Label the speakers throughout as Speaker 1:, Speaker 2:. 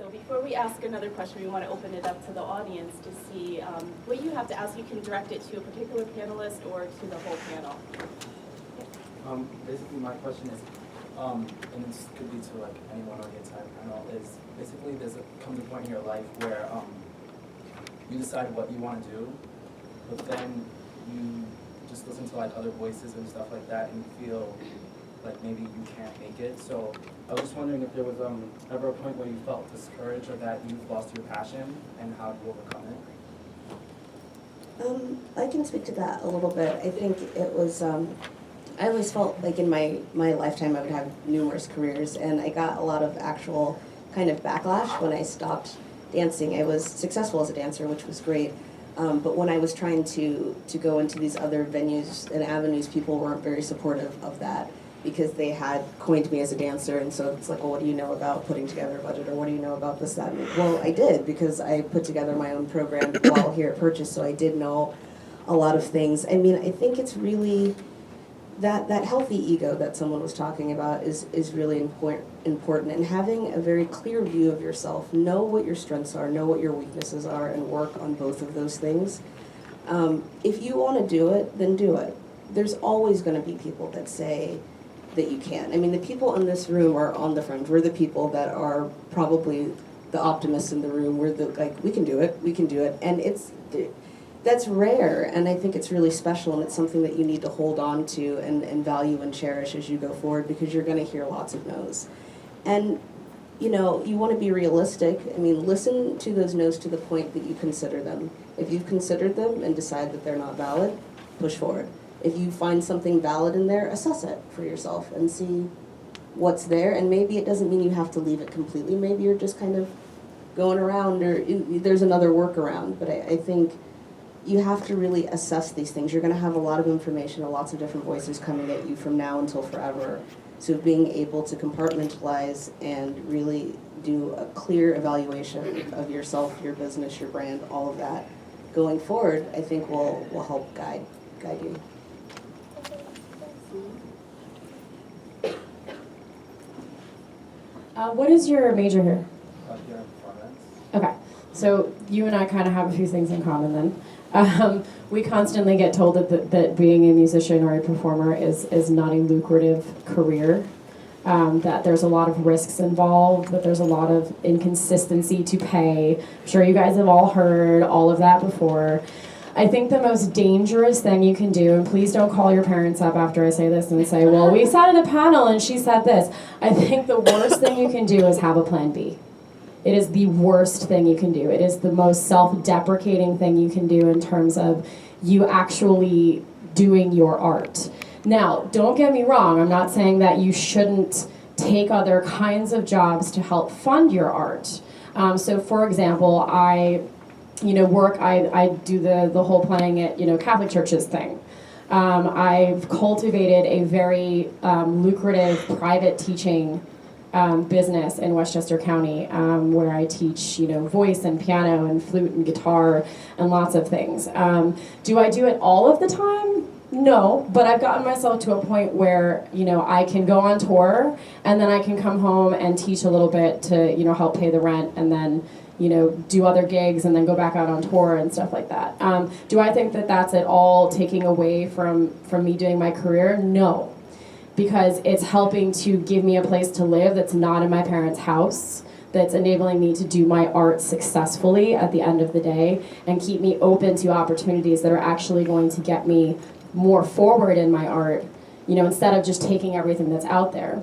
Speaker 1: So before we ask another question, we want to open it up to the audience to see what you have to ask. You can direct it to a particular panelist or to the whole panel.
Speaker 2: Basically, my question is, and this could be to like anyone on the entire panel, is basically comes a point in your life where you decide what you want to do, but then you just listen to like other voices and stuff like that, and you feel like maybe you can't make it. So I was just wondering if there was ever a point where you felt discouraged or that you've lost your passion, and how do you overcome it?
Speaker 3: I can speak to that a little bit. I think it was, I always felt like in my lifetime I would have numerous careers, and I got a lot of actual kind of backlash when I stopped dancing. I was successful as a dancer, which was great, but when I was trying to go into these other venues and avenues, people weren't very supportive of that because they had coined me as a dancer, and so it's like, well, what do you know about putting together a budget, or what do you know about this, that, and well, I did, because I put together my own program while here at Purchase, so I did know a lot of things. I mean, I think it's really that healthy ego that someone was talking about is really important, and having a very clear view of yourself, know what your strengths are, know what your weaknesses are, and work on both of those things. If you want to do it, then do it. There's always going to be people that say that you can't. I mean, the people in this room are on the fringe. We're the people that are probably the optimists in the room. We're the, like, we can do it, and that's rare, and I think it's really special, and it's something that you need to hold on to and value and cherish as you go forward, because you're going to hear lots of no's. And, you know, you want to be realistic. I mean, listen to those no's to the point that you consider them. If you've considered them and decide that they're not valid, push forward. If you find something valid in there, assess it for yourself and see what's there, and maybe it doesn't mean you have to leave it completely. Maybe you're just kind of going around, or there's another workaround, but I think you have to really assess these things. You're going to have a lot of information and lots of different voices coming at you from now until forever. So being able to compartmentalize and really do a clear evaluation of yourself, your business, your brand, all of that going forward, I think will help guide you.
Speaker 4: What is your major here?
Speaker 2: Here in Florence.
Speaker 4: Okay, so you and I kind of have a few things in common then. We constantly get told that being a musician or a performer is not a lucrative career, that there's a lot of risks involved, that there's a lot of inconsistency to pay. I'm sure you guys have all heard all of that before. I think the most dangerous thing you can do, and please don't call your parents up after I say this and say, well, we sat in a panel and she said this. I think the worst thing you can do is have a plan B. It is the worst thing you can do. It is the most self-deprecating thing you can do in terms of you actually doing your art. Now, don't get me wrong. I'm not saying that you shouldn't take other kinds of jobs to help fund your art. So, for example, I do the whole playing at, Catholic churches thing. I've cultivated a very lucrative private teaching business in Westchester County, where I teach, voice and piano and flute and guitar and lots of things. Do I do it all of the time? No, but I've gotten myself to a point where, I can go on tour and then I can come home and teach a little bit to, help pay the rent, and then do other gigs and then go back out on tour and stuff like that. Do I think that that's at all taking away from me doing my career? No, because it's helping to give me a place to live that's not in my parents' house, that's enabling me to do my art successfully at the end of the day, and keep me open to opportunities that are actually going to get me more forward in my art, instead of just taking everything that's out there.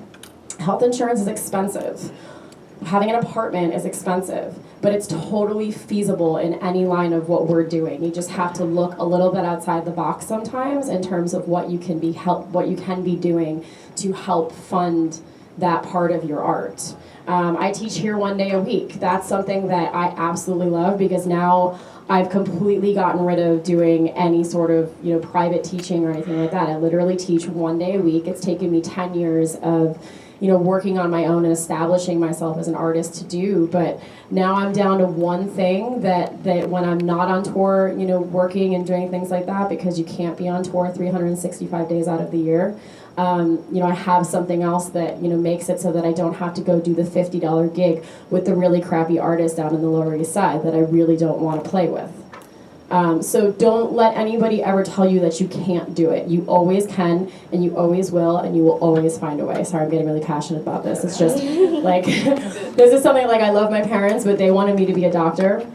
Speaker 4: Health insurance is expensive. Having an apartment is expensive, but it's totally feasible in any line of what we're doing. You just have to look a little bit outside the box sometimes in terms of what you can be doing to help fund that part of your art. I teach here 1 day a week. That's something that I absolutely love, because now I've completely gotten rid of doing any sort of private teaching or anything like that. I literally teach 1 day a week. It's taken me 10 years of working on my own and establishing myself as an artist to do. But now I'm down to one thing that when I'm not on tour, working and doing things like that, because you can't be on tour 365 days out of the year. I have something else that, makes it so that I don't have to go do the $50 gig with the really crappy artist down in the Lower East Side that I really don't want to play with. So don't let anybody ever tell you that you can't do it. You always can, and you always will, and you will always find a way. Sorry, I'm getting really passionate about this. It's just like, this is something like I love my parents, but they wanted me to be a doctor.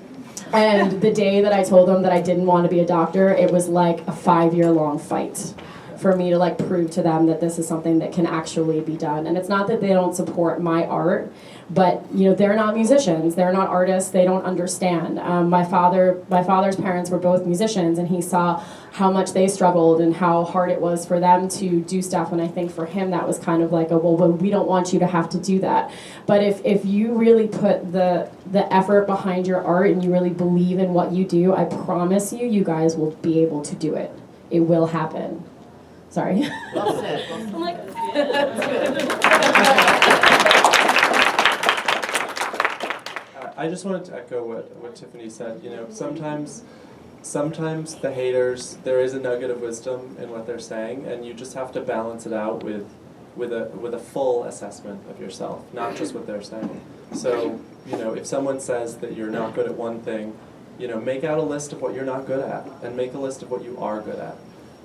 Speaker 4: And the day that I told them that I didn't want to be a doctor, it was like a 5-year-long fight for me to prove to them that this is something that can actually be done. And it's not that they don't support my art, but they're not musicians, they're not artists, they don't understand. My father's parents were both musicians, and he saw how much they struggled and how hard it was for them to do stuff. And I think for him that was kind of like well, we don't want you to have to do that. But if you really put the effort behind your art and you really believe in what you do, I promise you guys will be able to do it. It will happen. Sorry.
Speaker 5: Well said.
Speaker 1: I'm like,
Speaker 6: I just wanted to echo what Tiffany said. Sometimes the haters, there is a nugget of wisdom in what they're saying, and you just have to balance it out with a full assessment of yourself, not just what they're saying. So, if someone says that you're not good at one thing, make out a list of what you're not good at, and make a list of what you are good at,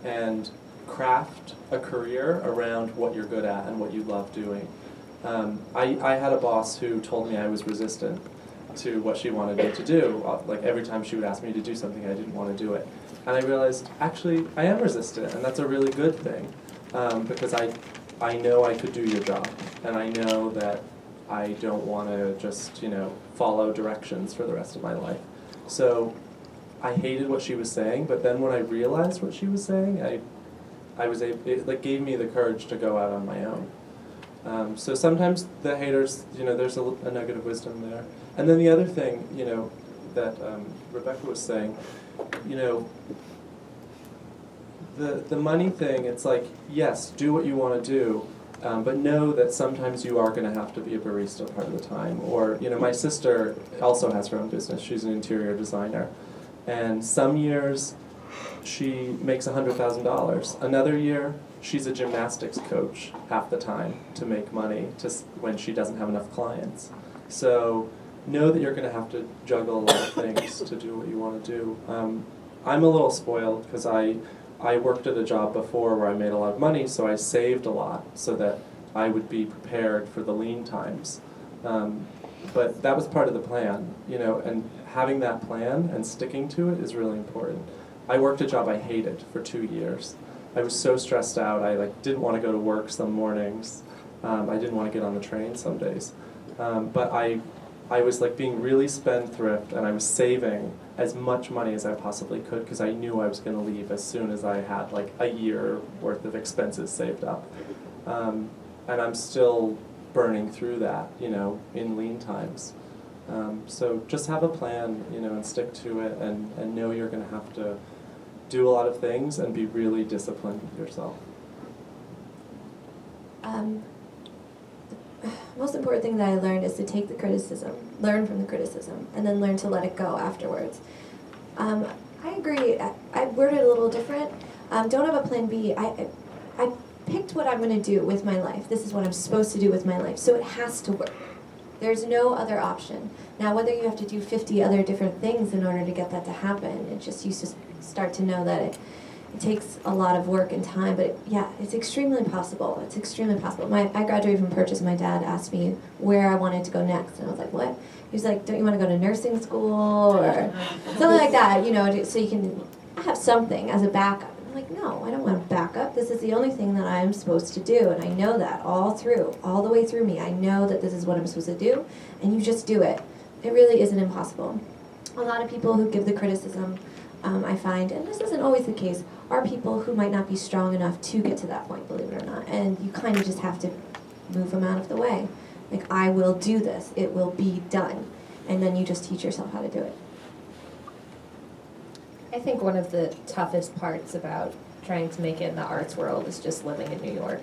Speaker 6: and craft a career around what you're good at and what you love doing. I had a boss who told me I was resistant to what she wanted me to do. Every time she would ask me to do something, I didn't want to do it. And I realized, actually, I am resistant, and that's a really good thing, because I know I could do your job, and I know that I don't want to just, follow directions for the rest of my life. So I hated what she was saying, but then when I realized what she was saying, it gave me the courage to go out on my own. So sometimes the haters, there's a nugget of wisdom there. And then the other thing, that Rebecca was saying, the money thing, it's like, yes, do what you want to do, but know that sometimes you are going to have to be a barista part of the time. Or, my sister also has her own business. She's an interior designer. And some years she makes $100,000. Another year, she's a gymnastics coach half the time to make money when she doesn't have enough clients. So know that you're going to have to juggle a lot of things to do what you want to do. I'm a little spoiled because I worked at a job before where I made a lot of money, so I saved a lot so that I would be prepared for the lean times. But that was part of the plan, and having that plan and sticking to it is really important. I worked a job I hated for 2 years. I was so stressed out. I didn't want to go to work some mornings. I didn't want to get on the train some days. But I was being really spendthrift, and I was saving as much money as I possibly could because I knew I was going to leave as soon as I had a year worth of expenses saved up. And I'm still burning through that, in lean times. So just have a plan, and stick to it, and know you're going to have to do a lot of things and be really disciplined with yourself.
Speaker 7: Most important thing that I learned is to take the criticism, learn from the criticism, and then learn to let it go afterwards. I agree. I worded it a little different. Don't have a plan B. I picked what I'm going to do with my life. This is what I'm supposed to do with my life, so it has to work. There's no other option. Now, whether you have to do 50 other different things in order to get that to happen, you just start to know that it takes a lot of work and time, but yeah, it's extremely possible. It's extremely possible. I graduated from Purchase. My dad asked me where I wanted to go next, and I was like, what? He was like, don't you want to go to nursing school or something like that, so you can have something as a backup. I'm like, no, I don't want backup. This is the only thing that I'm supposed to do, and I know that all the way through me. I know that this is what I'm supposed to do, and you just do it. It really isn't impossible. A lot of people who give the criticism, I find, and this isn't always the case, are people who might not be strong enough to get to that point, believe it or not. And you kind of just have to move them out of the way. Like, I will do this. It will be done. And then you just teach yourself how to do it.
Speaker 5: I think one of the toughest parts about trying to make it in the arts world is just living in New York.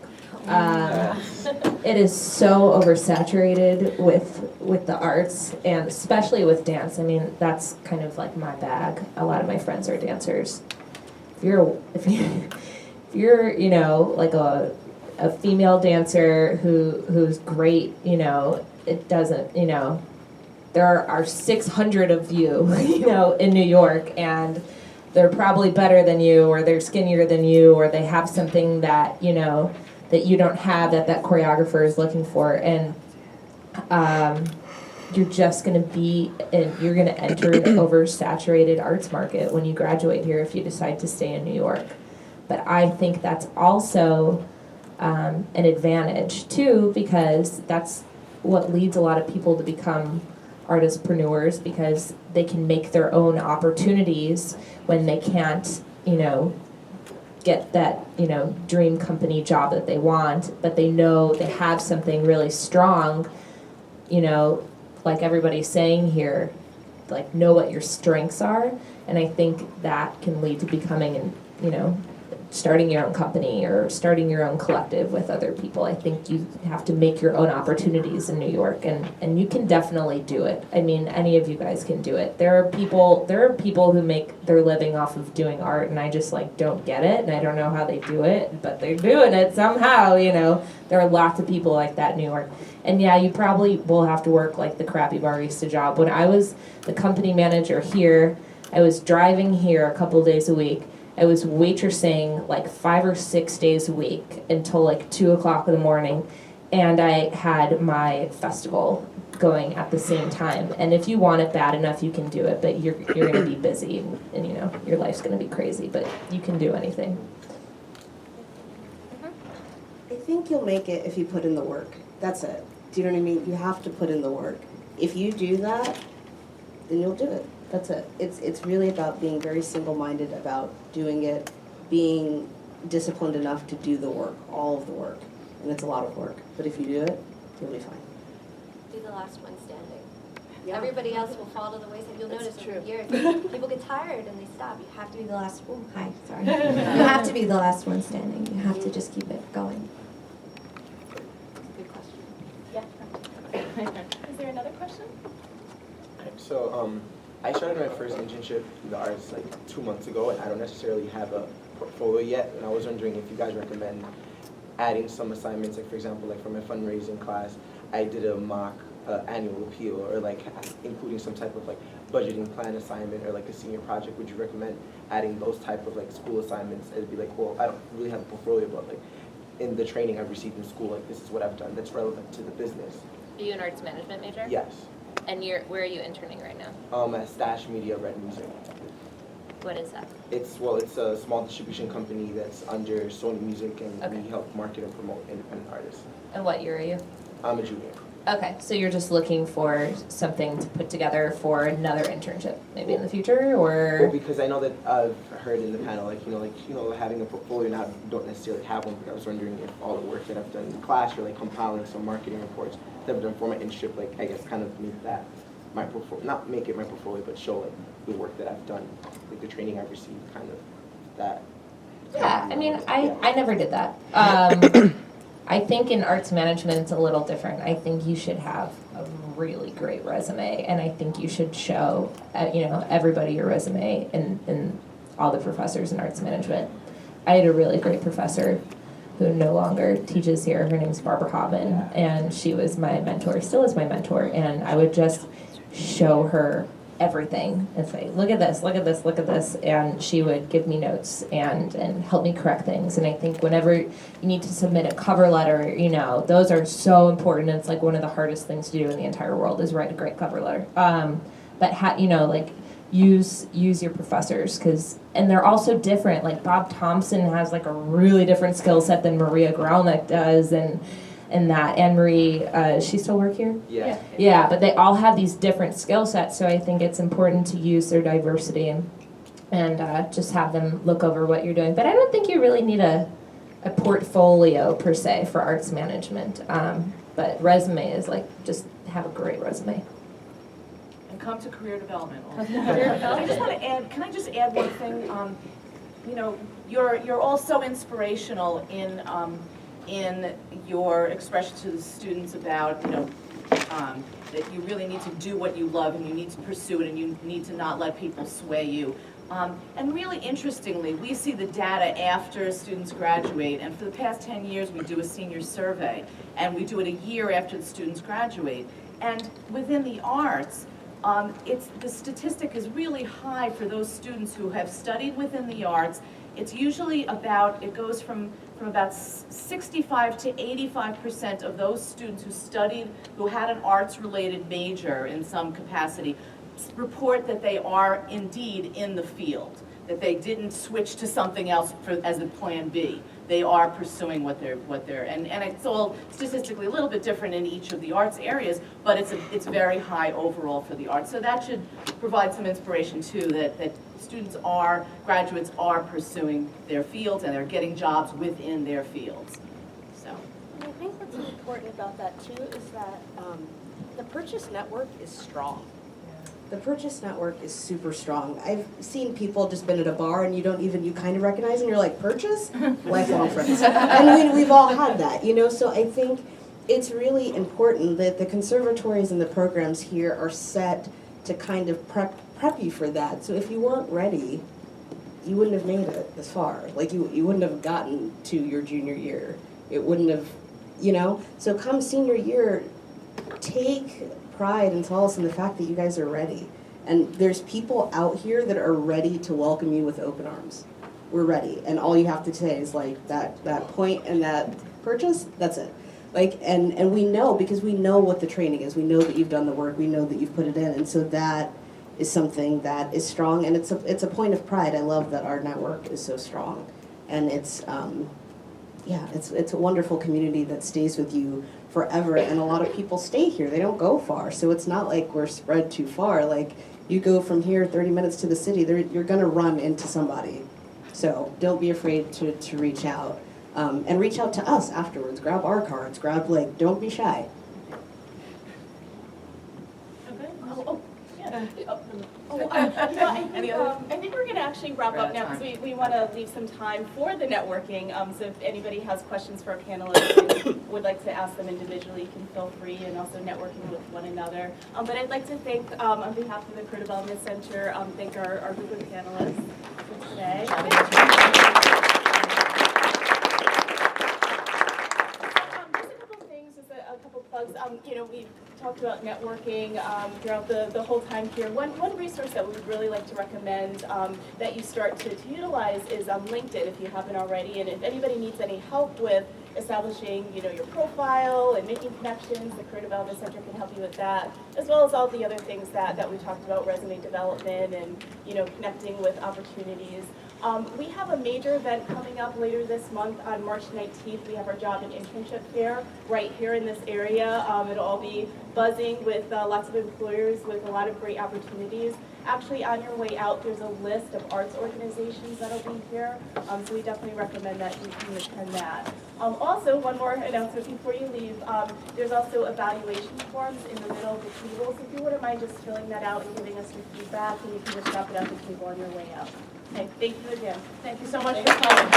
Speaker 5: It is so oversaturated with the arts, and especially with dance. I mean, that's kind of like my bag. A lot of my friends are dancers. If you're you know, like a female dancer who's great, you know, it doesn't, you know, there are 600 of you, you know, in New York, and they're probably better than you, or they're skinnier than you, or they have something that, you know, that you don't have that choreographer is looking for, and you're just going to be, you're going to enter an oversaturated arts market when you graduate here if you decide to stay in New York. But I think that's also an advantage too, because that's what leads a lot of people to become artistpreneurs, because they can make their own opportunities when they can't, you know, get that, you know, dream company job that they want, but they know they have something really strong, you know, like everybody's saying here, like, know what your strengths are, and I think that can lead to becoming, an, you know, starting your own company or starting your own collective with other people. I think you have to make your own opportunities in New York, and you can definitely do it. I mean, any of you guys can do it. There are people who make their living off of doing art, and I just like don't get it, and I don't know how they do it, but they're doing it somehow, you know. There are lots of people like that in New York. And yeah, you probably will have to work like the crappy barista job. When I was the company manager here, I was driving here a couple days a week. I was waitressing like 5 or 6 days a week until like 2 o'clock in the morning, and I had my festival going at the same time. And if you want it bad enough, you can do it, but you're going to be busy, and you know your life's going to be crazy, but you can do anything.
Speaker 3: I think you'll make it if you put in the work. That's it. Do you know what I mean? You have to put in the work. If you do that, then you'll do it. That's it. It's really about being very single-minded about doing it, being disciplined enough to do the work, all of the work. And it's a lot of work. But if you do it, you'll be fine.
Speaker 7: Be the last one standing.
Speaker 3: Yeah.
Speaker 7: Everybody else will fall to the wayside. You'll
Speaker 1: That's
Speaker 7: notice
Speaker 1: true.
Speaker 7: over years, people get tired and they stop. You have to be the last. Oh, hi. Sorry. You have to be the last one standing. You have to just keep it going.
Speaker 1: Good question. Yeah. Is there another question?
Speaker 8: So I started my first internship in the arts like 2 months ago, and I don't necessarily have a portfolio yet. And I was wondering if you guys recommend adding some assignments, like for example, like for my fundraising class, I did a mock annual appeal, or like including some type of like budgeting plan assignment, or like a senior project. Would you recommend adding those type of like school assignments? It'd be like, well, I don't really have a portfolio, but like in the training I've received in school, like this is what I've done that's relevant to the business.
Speaker 9: Are you an arts management major?
Speaker 8: Yes.
Speaker 9: And where are you interning right now?
Speaker 8: At Stash Media Red Music.
Speaker 9: What is that?
Speaker 8: It's a small distribution company that's under Sony Music, and
Speaker 9: Okay.
Speaker 8: we help market and promote independent artists.
Speaker 9: And what year are you?
Speaker 8: I'm a junior.
Speaker 9: Okay, so you're just looking for something to put together for another internship, maybe in the future,
Speaker 8: Well,
Speaker 9: or?
Speaker 8: because I know that I've heard in the panel, having a portfolio now, don't necessarily have one, but I was wondering if all the work that I've done in class, or like compiling some marketing reports that I've done for my internship, like I guess kind of make that my portfolio, not make it my portfolio, but show like the work that I've done, like the training I've received, kind of that.
Speaker 9: Yeah, I mean,
Speaker 8: Yeah.
Speaker 9: I never did that. I think in arts management it's a little different. I think you should have a really great resume, and I think you should show, everybody your resume and all the professors in arts management. I had a really great professor who no longer teaches here. Her name's Barbara Hobbin, and she was my mentor, still is my mentor, and I would just show her everything and say, look at this, look at this, look at this, and she would give me notes and help me correct things. And I think whenever you need to submit a cover letter, those are so important. It's like one of the hardest things to do in the entire world is write a great cover letter. But use your professors, and they're also different. Like Bob Thompson has like a really different skill set than Maria Gralnick does, and that Anne-Marie, she still work here?
Speaker 8: Yeah.
Speaker 9: Yeah, but they all have these different skill sets, so I think it's important to use their diversity and just have them look over what you're doing. But I don't think you really need a portfolio per se for arts management. But resume is like, just have a great resume.
Speaker 10: And come to career development.
Speaker 9: Come to career
Speaker 10: I just want to add, can I just add one thing? you know, you're all so inspirational in your expression to the students about, you know, that you really need to do what you love and you need to pursue it and you need to not let people sway you. And really interestingly, we see the data after students graduate, and for the past 10 years we do a senior survey, and we do it a year after the students graduate. And within the arts, the statistic is really high for those students who have studied within the arts. It's usually about, it goes from about 65 to 85% of those students who studied, who had an arts-related major in some capacity, report that they are indeed in the field, that they didn't switch to something else as a plan B. They are pursuing what they're, and it's all statistically a little bit different in each of the arts areas, but it's very high overall for the arts. So that should provide some inspiration too, that graduates are pursuing their fields and they're getting jobs within their fields. So.
Speaker 11: And I think what's important about that too is that the Purchase network is strong.
Speaker 3: The Purchase network is super strong. I've seen people just been at a bar and you kind of recognize and you're like, Purchase? Lifelong friends. And we've all had that, you know, so I think it's really important that the conservatories and the programs here are set to kind of prep you for that. So if you weren't ready, you wouldn't have made it this far. Like you wouldn't have gotten to your junior year. It wouldn't have, you know, so come senior year, take pride and solace in the fact that you guys are ready. And there's people out here that are ready to welcome you with open arms. We're ready. And all you have to say is like that point and that Purchase, that's it. Like, and we know, because we know what the training is. We know that you've done the work. We know that you've put it in. And so that is something that is strong. And it's a point of pride. I love that our network is so strong. And it's a wonderful community that stays with you forever, and a lot of people stay here. They don't go far, so it's not like we're spread too far. Like, you go from here 30 minutes to the city, you're going to run into somebody. So don't be afraid to reach out, and reach out to us afterwards. Grab our cards, don't be shy.
Speaker 1: Okay. I think we're going to actually wrap up now because we want to leave some time for the networking. So if anybody has questions for our panelists and would like to ask them individually, you can feel free, and also networking with one another. But I'd like to thank, on behalf of the Career Development Center, thank our group of panelists for today. A couple plugs. You know, we've talked about networking throughout the whole time here. One resource that we would really like to recommend that you start to utilize is LinkedIn, if you haven't already. And if anybody needs any help with establishing, you know, your profile and making connections, the Career Development Center can help you with that, as well as all the other things that we talked about, resume development and, you know, connecting with opportunities. We have a major event coming up later this month on March 19th. We have our job and internship fair right here in this area. It'll all be buzzing with lots of employers with a lot of great opportunities. Actually, on your way out, there's a list of arts organizations that'll be here. So we definitely recommend that you can attend that. Also, one more announcement before you leave. There's also evaluation forms in the middle of the table. So if you wouldn't mind just filling that out and giving us your feedback, and you can just drop it at the table on your way out. Okay, thank you again.
Speaker 10: Thank you so much for coming.